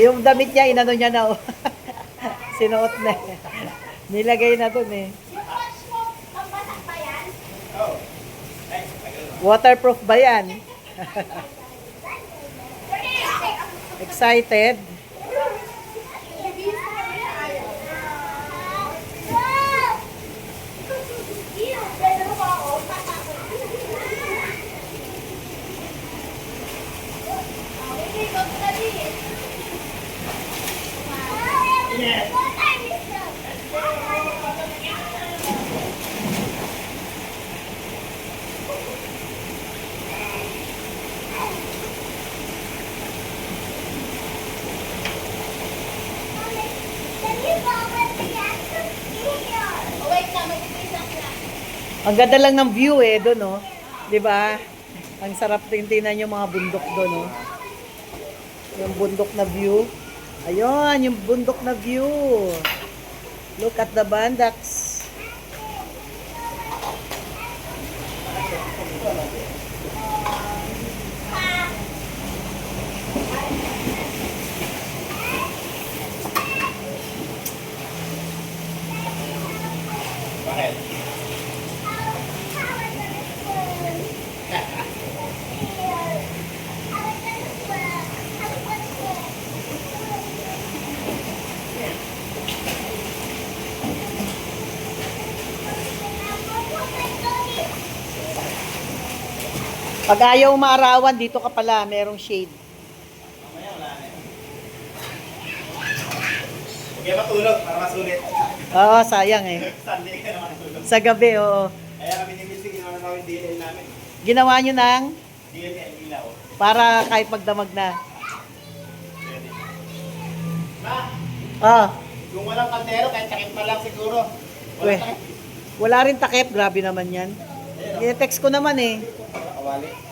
Yung damit niya, inano niya na. Oh. Sinuot na. Nilagay na dun eh. Waterproof ba yan? Excited? Ang ganda lang ng view eh, doon, no? 'Di ba? Ang sarap tingnan yung mga bundok doon, no? Yung bundok na view. Ayun, yung bundok na view. Look at the bandaks. Bakit? Pag ayaw maarawan, dito ka pala, merong shade. Mamaya wala na yun. Huwag kayo matulog para masulit. Oo, sayang eh. Sunday ka naman matulog. Sa gabi, oo. Kaya kami ni Misty, ginawa na namin DNL namin. Ginawa nyo ng DNL ilaw. para kahit magdamag na. Pwede. Ma, Ah, kung walang kaldero, kahit takip pa lang siguro. Weh. Walang takip. wala rin takip, grabe naman yan. I-text ko naman eh. Kawali.